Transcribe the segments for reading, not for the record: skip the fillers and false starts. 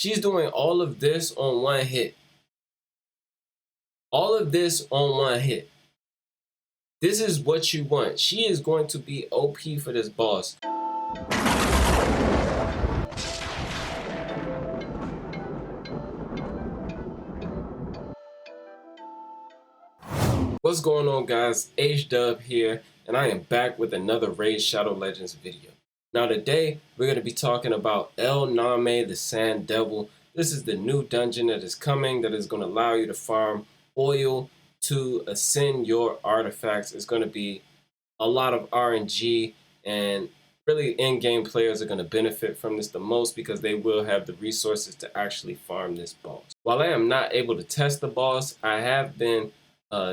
She's doing all of this on one hit. All of this on one hit. This is what you want. She is going to be OP for this boss. What's going on, guys? H-Dub here, and I am back with another Raid Shadow Legends video. Now today, we're going to be talking about El Name the Sand Devil. This is the new dungeon that is coming that is going to allow you to farm oil to ascend your artifacts. It's going to be a lot of RNG, and really in-game players are going to benefit from this the most because they will have the resources to actually farm this boss. While I am not able to test the boss, I have been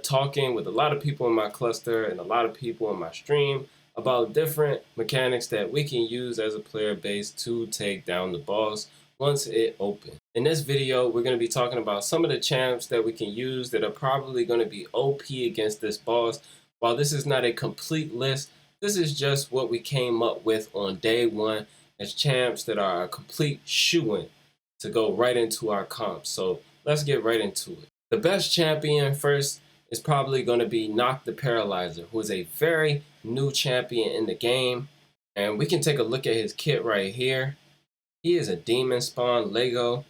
talking with a lot of people in my cluster and a lot of people in my stream about different mechanics that we can use as a player base to take down the boss once it opens. In this video, we're going to be talking about some of the champs that we can use that are probably going to be OP against this boss. While this is not a complete list, this is just what we came up with on day one as champs that are a complete shoo-in to go right into our comp. So let's get right into it. The best champion first is probably going to be Noct the Paralyzer, who is a very new champion in the game. And we can take a look at his kit right here. He is a demon spawn Lego.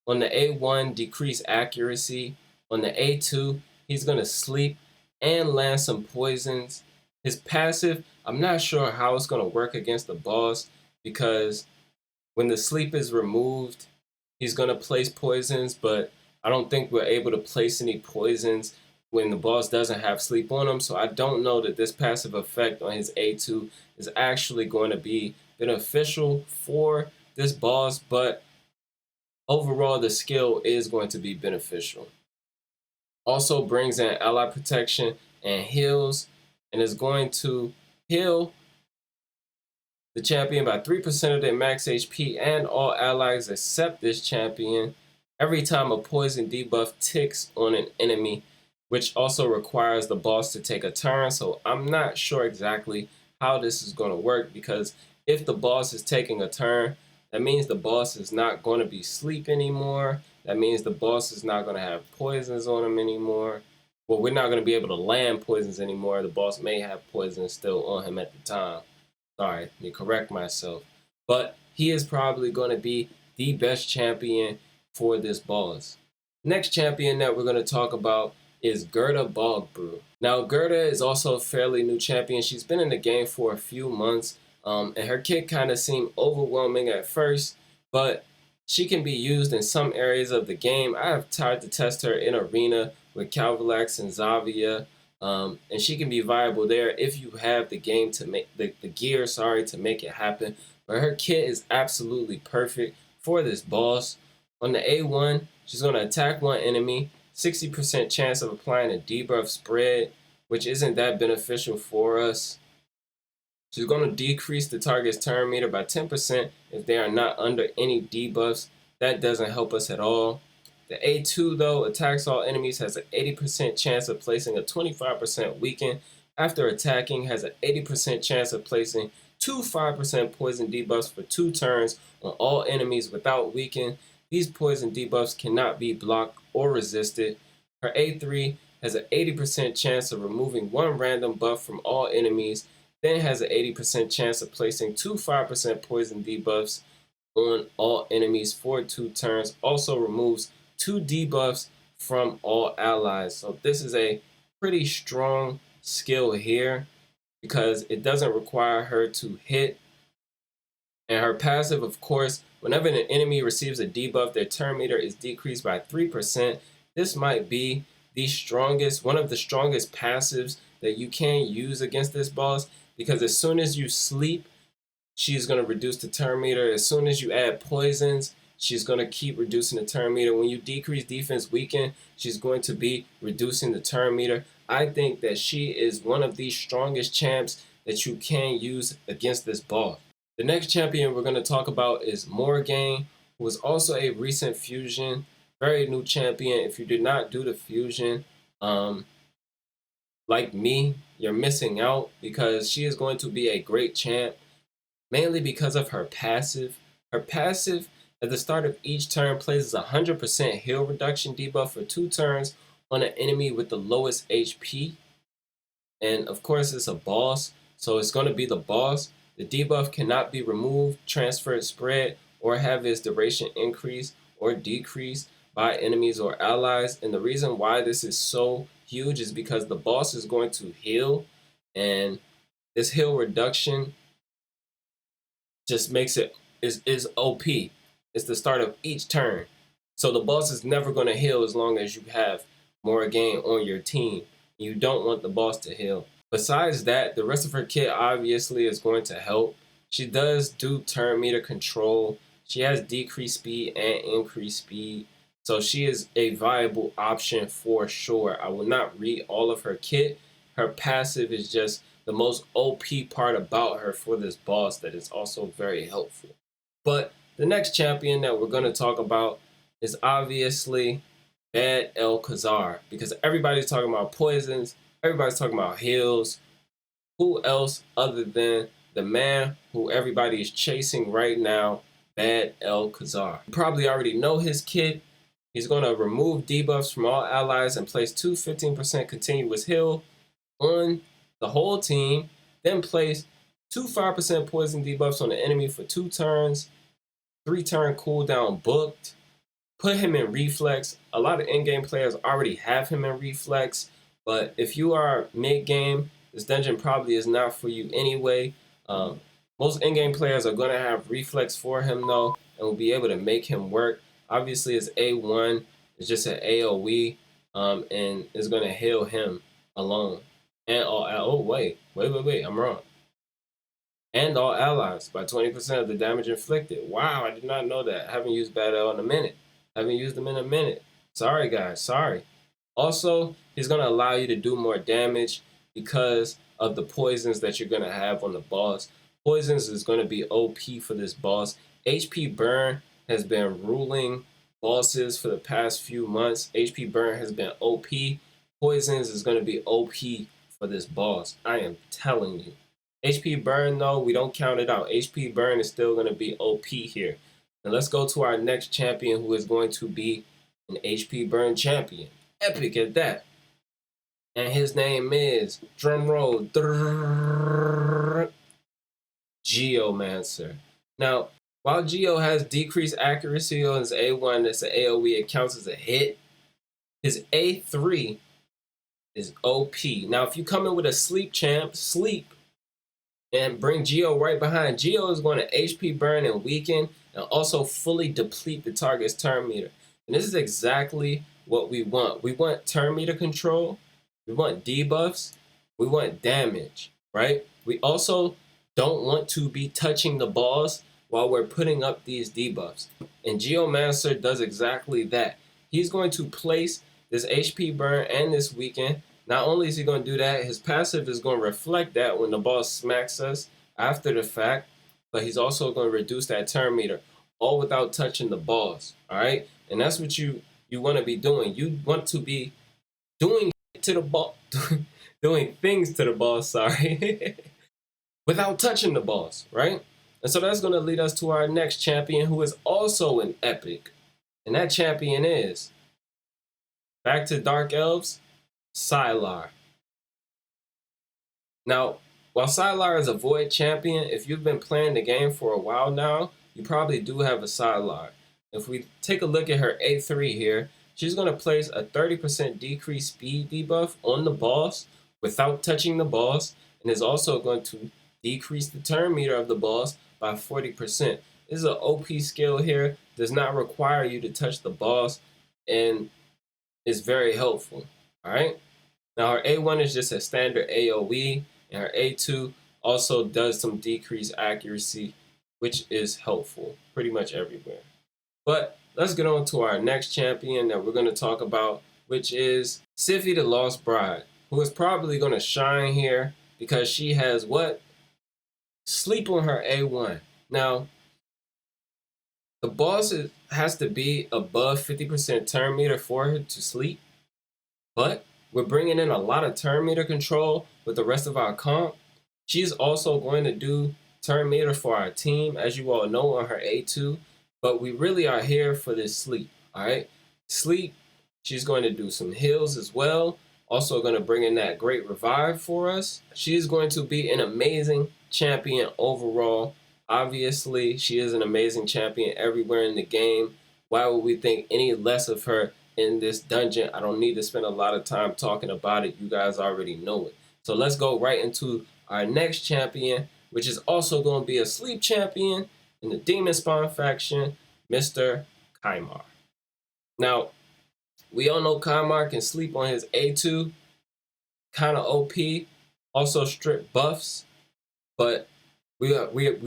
On the A1, decrease accuracy. On the A2, he's going to sleep and land some poisons. His passive, I'm not sure how it's going to work against the boss, because when the sleep is removed, he's going to place poisons, but I don't think we're able to place any poisons when the boss doesn't have sleep on him. So I don't know that this passive effect on his A2 is actually going to be beneficial for this boss, but overall the skill is going to be beneficial. Also brings in ally protection and heals, and is going to heal the champion by 3% of their max HP and all allies except this champion every time a poison debuff ticks on an enemy, which also requires the boss to take a turn. So I'm not sure exactly how this is going to work, because if the boss is taking a turn, that means the boss is not going to be sleep anymore. That means the boss is not going to have poisons on him anymore. Well, we're not going to be able to land poisons anymore. The boss may have poison still on him at the time. Sorry, let me correct myself. But he is probably going to be the best champion for this boss. Next champion that we're going to talk about is Gerda Bogbrew. Now, Gerda is also a fairly new champion. She's been in the game for a few months, and her kit kind of seemed overwhelming at first, but she can be used in some areas of the game. I have tried to test her in Arena with Calvalax and Zavia, and she can be viable there if you have the game to make the gear, to make it happen. But her kit is absolutely perfect for this boss. On the A1, she's going to attack one enemy, 60% chance of applying a debuff spread, which isn't that beneficial for us. She's going to decrease the target's turn meter by 10% if they are not under any debuffs. That doesn't help us at all. The A2, though, attacks all enemies, has an 80% chance of placing a 25% weaken. After attacking, has an 80% chance of placing 5% poison debuffs for 2 turns on all enemies without weaken. These poison debuffs cannot be blocked or resisted. Her A3 has an 80% chance of removing 1 random buff from all enemies, then has an 80% chance of placing 5% poison debuffs on all enemies for 2 turns. Also removes 2 debuffs from all allies. So this is a pretty strong skill here because it doesn't require her to hit. And her passive, of course, whenever an enemy receives a debuff, their turn meter is decreased by 3%. This might be the strongest, one of the strongest passives that you can use against this boss, because as soon as you sleep, she's going to reduce the turn meter. As soon as you add poisons, she's going to keep reducing the turn meter. When you decrease defense weaken, she's going to be reducing the turn meter. I think that she is one of the strongest champs that you can use against this boss. The next champion we're going to talk about is Morgaine, who is also a recent fusion, very new champion. If you did not do the fusion, like me, you're missing out, because she is going to be a great champ, mainly because of her passive. Her passive At the start of each turn, places 100% heal reduction debuff for 2 turns on an enemy with the lowest HP. And of course, it's a boss, so it's going to be the boss. The debuff cannot be removed, transferred, spread, or have its duration increased or decreased by enemies or allies. And the reason why this is so huge is because the boss is going to heal, and this heal reduction just makes it is OP. It's the start of each turn. So the boss is never going to heal as long as you have Morrigan on your team. You don't want the boss to heal. Besides that, the rest of her kit obviously is going to help. She does do turn meter control. She has decreased speed and increased speed. So she is a viable option for sure. I will not read all of her kit. Her passive is just the most OP part about her for this boss that is also very helpful. But the next champion that we're going to talk about is obviously Bad El-Khazar, because everybody's talking about poisons, everybody's talking about heals. Who else other than the man who everybody is chasing right now, Bad El-Khazar? You probably already know his kit. He's going to remove debuffs from all allies and place 2 15% continuous heal on the whole team, then place 2 5% poison debuffs on the enemy for 2 turns, 3-turn cooldown booked. Put him in reflex. A lot of in-game players already have him in reflex, but if you are mid-game, this dungeon probably is not for you anyway. Most in-game players are going to have reflex for him though, and will be able to make him work. Obviously, his A1 is just an AoE, and is going to heal him alone. And wait, I'm wrong. And all allies by 20% of the damage inflicted. Wow, I did not know that. I haven't used Bad El in a minute. I haven't used them in a minute. Sorry, guys. Sorry. Also, he's going to allow you to do more damage because of the poisons that you're going to have on the boss. Poisons is going to be OP for this boss. HP burn has been ruling bosses for the past few months. HP burn has been OP. Poisons is going to be OP for this boss. I am telling you. HP burn, though, we don't count it out. HP burn is still going to be OP here. And let's go to our next champion, who is going to be an HP burn champion. Epic at that. And his name is, drumroll, Geomancer. Now, while Geo has decreased accuracy on his A1, that's an AoE, it counts as a hit. His A3 is OP. Now, if you come in with a sleep champ, sleep, and bring Geo right behind, Geo is going to HP burn and weaken, and also fully deplete the target's turn meter. And this is exactly what we want. We want turn meter control, we want debuffs, we want damage, right? We also don't want to be touching the boss while we're putting up these debuffs. And Geomancer does exactly that. He's going to place this HP burn and this weaken. Not only is he going to do that, his passive is going to reflect that when the boss smacks us after the fact, but he's also going to reduce that turn meter, all without touching the boss, all right? And that's what you want to be doing. You want to be doing to the boss, doing things to the boss, sorry, without touching the boss, right? And so that's going to lead us to our next champion, who is also an epic. And that champion is, back to Dark Elves, Sylar. Now, while Sylar is a Void champion, if you've been playing the game for a while now, you probably do have a Sylar. If we take a look at her A3 here, she's going to place a 30% decreased speed debuff on the boss without touching the boss, and is also going to decrease the turn meter of the boss by 40%. This is an OP skill here, does not require you to touch the boss, and is very helpful, all right? Now, her A1 is just a standard AoE, and her A2 also does some decreased accuracy, which is helpful pretty much everywhere. But let's get on to our next champion that we're going to talk about, which is Siphi the Lost Bride, who is probably going to shine here because she has what? Sleep on her A1. Now, the boss has to be above 50% turn meter for her to sleep, but we're bringing in a lot of turn meter control with the rest of our comp. She's also going to do turn meter for our team, as you all know, on her A2, But we really are here for this sleep, all right? Sleep, she's going to do some heals as well. Also going to bring in that great revive for us. She's going to be an amazing champion overall. Obviously, she is an amazing champion everywhere in the game. Why would we think any less of her in this dungeon? I don't need to spend a lot of time talking about it. You guys already know it. So let's go right into our next champion, which is also going to be a sleep champion in the Demon Spawn faction, Mr. Kymar. Now, we all know Kymar can sleep on his A2, kind of OP, also strip buffs, but we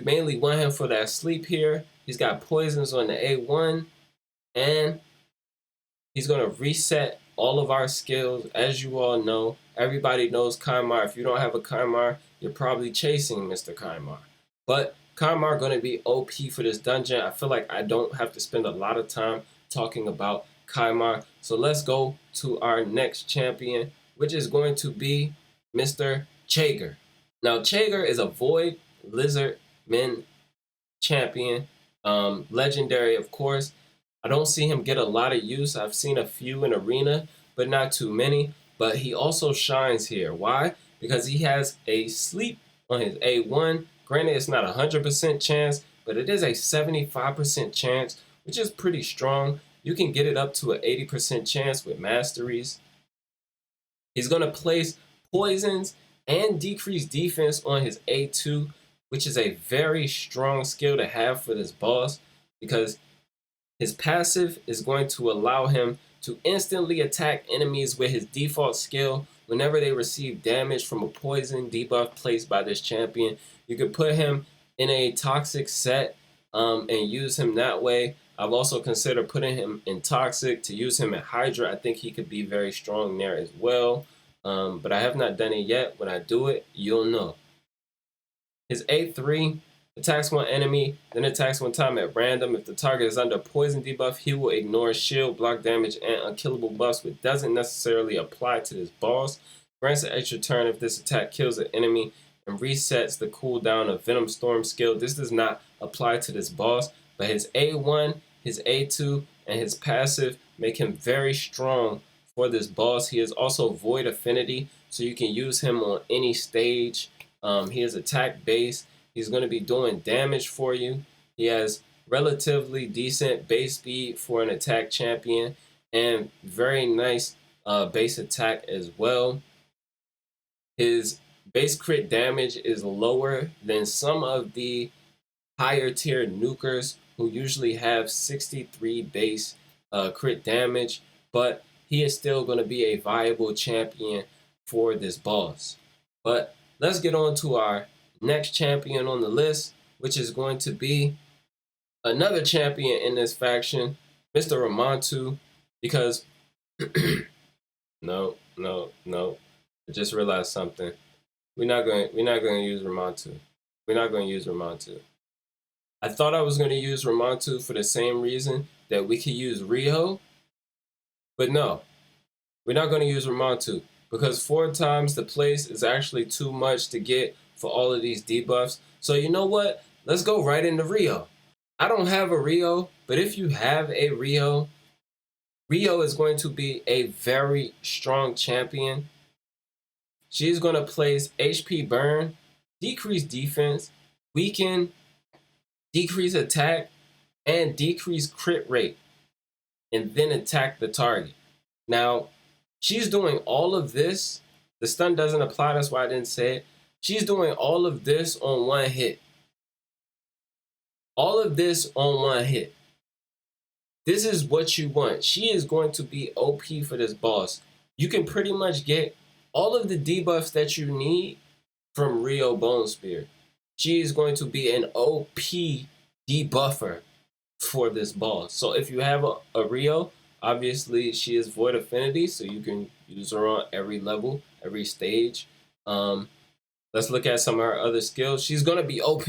mainly want him for that sleep here. He's got poisons on the A1, and he's going to reset all of our skills. As you all know, everybody knows Kymar. If you don't have a Kymar, you're probably chasing Mr. Kymar. But Kymar going to be OP for this dungeon. I feel like I don't have to spend a lot of time talking about Kymar. So let's go to our next champion, which is going to be Mr. Chager. Now, Chager is a Void Lizard Men champion. Legendary, of course. I don't see him get a lot of use. I've seen a few in Arena, but not too many. But he also shines here. Why? Because he has a sleep on his A1. Granted, it's not a 100% chance, but it is a 75% chance, which is pretty strong. You can get it up to an 80% chance with masteries. He's going to place poisons and decrease defense on his A2, which is a very strong skill to have for this boss, because his passive is going to allow him to instantly attack enemies with his default skill whenever they receive damage from a poison debuff placed by this champion. You could put him in a toxic set and use him that way. I've also considered putting him in toxic to use him at Hydra. I think he could be very strong there as well. But I have not done it yet. When I do it, you'll know. His A3 attacks one enemy, then attacks one time at random. If the target is under poison debuff, he will ignore shield, block damage, and unkillable buffs, which doesn't necessarily apply to this boss. Grants an extra turn if this attack kills an enemy and resets the cooldown of Venom Storm skill. This does not apply to this boss, but his A1, his A2, and his passive make him very strong for this boss. He is also Void Affinity, so you can use him on any stage. He is attack based. He's going to be doing damage for you. He has relatively decent base speed for an attack champion and very nice base attack as well. His base crit damage is lower than some of the higher tier nukers who usually have 63 base crit damage, but he is still going to be a viable champion for this boss. But let's get on to our next champion on the list, which is going to be another champion in this faction, Mr. Ramantu, because no, I just realized something. We're not going to use Ramantu. We're not going to use Ramantu. I thought I was going to use Ramantu for the same reason that we could use Riho, but no, we're not going to use Ramantu because 4 times the place is actually too much to get for all of these debuffs. So you know what? Let's go right into Riho. I don't have a Riho, but if you have a Riho, Riho is going to be a very strong champion. She's going to place HP burn, decrease defense, weaken, decrease attack, and decrease crit rate, and then attack the target. Now, she's doing all of this. The stun doesn't apply, that's why I didn't say it. She's doing all of this on one hit. All of this on one hit. This is what you want. She is going to be OP for this boss. You can pretty much get all of the debuffs that you need from Riho Bone Spear. She is going to be an OP debuffer for this boss. So if you have a Riho, obviously she is Void Affinity, so you can use her on every level, every stage. Let's look at some of her other skills. She's going to be OP.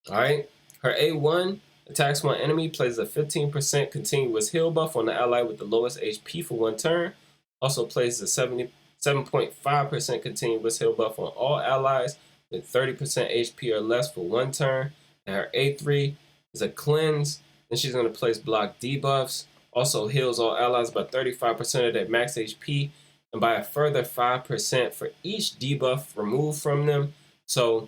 All right. Her A1 attacks one enemy, places a 15% continuous heal buff on the ally with the lowest HP for 1 turn. Also places a 77.5% continuous heal buff on all allies with 30% HP or less for 1 turn. And her A3 is a cleanse. Then she's going to place block debuffs. Also heals all allies by 35% of their max HP and by a further 5% for each debuff removed from them. So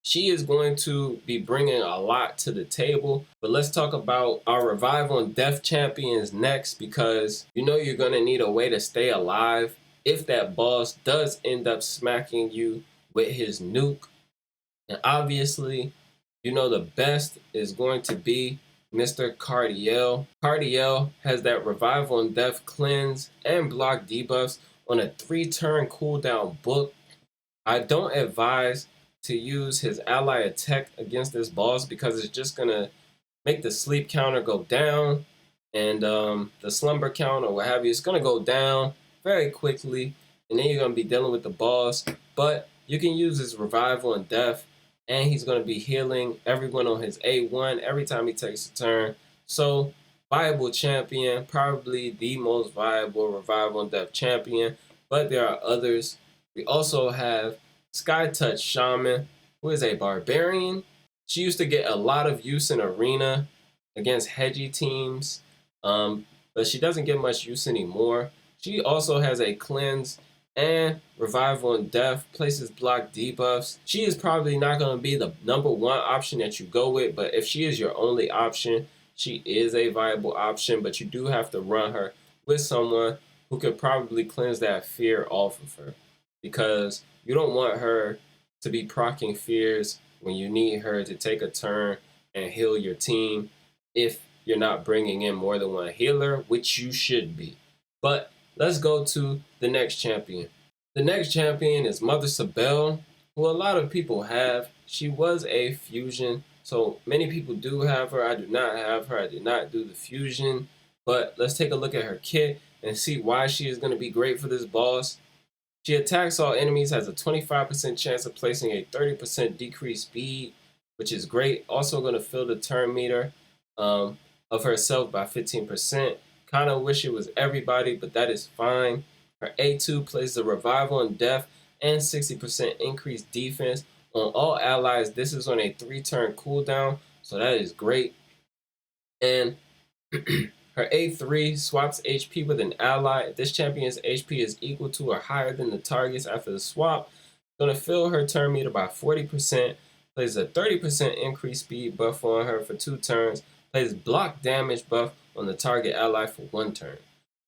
she is going to be bringing a lot to the table. But let's talk about our Revive on Death champions next, because you know you're going to need a way to stay alive if that boss does end up smacking you with his nuke. And obviously, you know the best is going to be Mr. Cardiel. Cardiel has that Revive on Death cleanse and block debuffs on a 3-turn cooldown book. I don't advise to use his ally attack against this boss because it's just gonna make the sleep counter go down and the slumber count or what have you. It's gonna go down very quickly, and then you're gonna be dealing with the boss. But you can use his Revive on Death, and he's gonna be healing everyone on his A1 every time he takes a turn. So viable champion, probably the most viable Revive on Death champion, but there are others. We also have Sky Touch Shaman, who is a barbarian. She used to get a lot of use in arena against hedgy teams, but she doesn't get much use anymore. She also has a cleanse and Revive on Death, places block debuffs. She is probably not going to be the #1 option that you go with, but if she is your only option, she is a viable option, but you do have to run her with someone who could probably cleanse that fear off of her, because you don't want her to be proccing fears when you need her to take a turn and heal your team if you're not bringing in more than one healer, which you should be. But let's go to the next champion. The next champion is Mother Sabelle, who a lot of people have. She was a fusion, so many people do have her. I do not have her. I did not do the fusion. But let's take a look at her kit and see why she is going to be great for this boss. She attacks all enemies, has a 25% chance of placing a 30% decreased speed, which is great. Also going to fill the turn meter of herself by 15%. Kind of wish it was everybody, but that is fine. Her A2 places a Revive on Death and 60% increased defense on all allies. This is on a 3-turn cooldown, so that is great. And her A3 swaps HP with an ally. If this champion's HP is equal to or higher than the target's after the swap, it's going to fill her turn meter by 40%, places a 30% increased speed buff on her for 2 turns, places block damage buff on the target ally for 1 turn.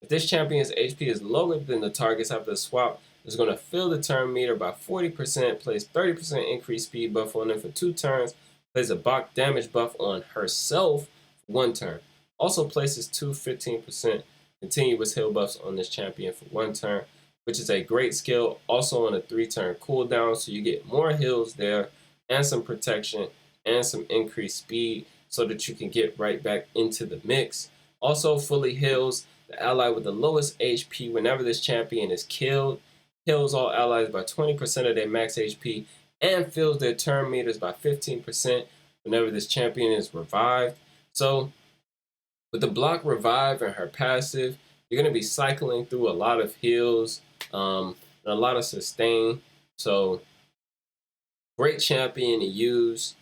If this champion's HP is lower than the target's after the swap, it's going to fill the turn meter by 40%, place 30% increased speed buff on them for 2 turns, places a block damage buff on herself for 1 turn. Also places 2 15% continuous heal buffs on this champion for 1 turn, which is a great skill. Also on a 3-turn cooldown, so you get more heals there and some protection and some increased speed so that you can get right back into the mix. Also fully heals the ally with the lowest HP whenever this champion is killed, heals all allies by 20% of their max HP, and fills their turn meters by 15% whenever this champion is revived. So with the block Revive and her passive, you're going to be cycling through a lot of heals, and a lot of sustain. So great champion to use.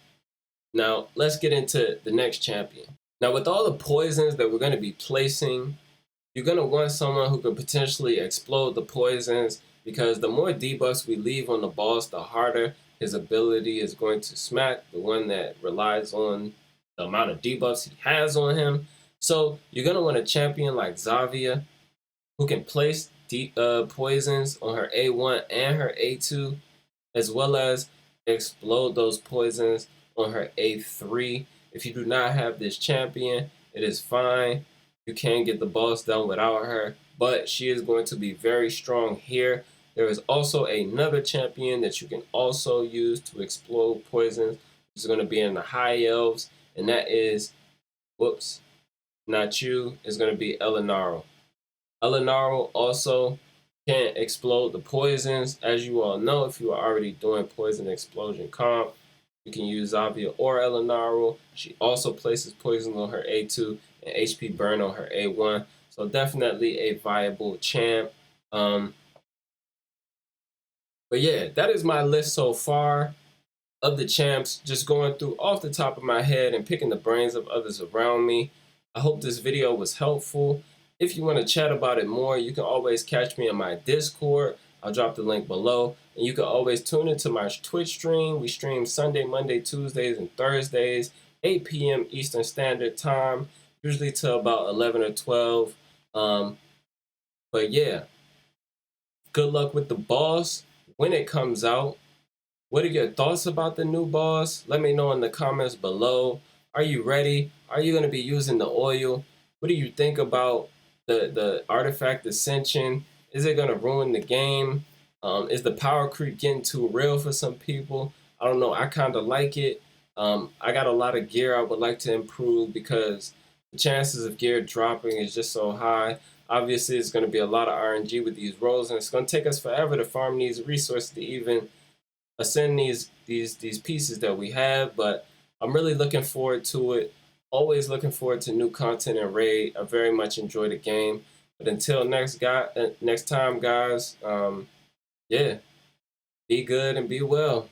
Now let's get into the next champion. Now with all the poisons that we're going to be placing, you're going to want someone who could potentially explode the poisons, because the more debuffs we leave on the boss, the harder his ability is going to smack, the one that relies on the amount of debuffs he has on him. So you're going to want a champion like Xayah, who can place poisons on her A1 and her A2, as well as explode those poisons on her A3. If you do not have this champion, it is fine. You can get the boss done without her, but she is going to be very strong here. There is also another champion that you can also use to explode poisons, which is going to be in the High Elves, and that is, not you, is going to be Elenaro. Elenaro also can explode the poisons. As you all know, if you are already doing poison explosion comp, you can use Xayah or Elenaro. She also places poison on her A2 and HP burn on her A1. So definitely a viable champ. But yeah, that is my list so far. of the champs, just going through off the top of my head and picking the brains of others around me. I hope this video was helpful. If you want to chat about it more, you can always catch me in my Discord. I'll drop the link below. And you can always tune into my Twitch stream. We stream Sunday, Monday, Tuesdays, and Thursdays, 8 p.m. Eastern Standard Time, usually till about 11 or 12. But yeah, good luck with the boss when it comes out. What are your thoughts about the new boss? Let me know in the comments below. Are you ready? Are you going to be using the oil? What do you think about the artifact ascension? Is it going to ruin the game? Is the power creep getting too real for some people? I don't know. I kind of like it. I got a lot of gear I would like to improve because the chances of gear dropping is just so high. Obviously, it's going to be a lot of RNG with these rolls, and it's going to take us forever to farm these resources to even ascend these pieces that we have. But I'm really looking forward to it. Always looking forward to new content and raid. I very much enjoy the game. But until next time, guys. Yeah, be good and be well.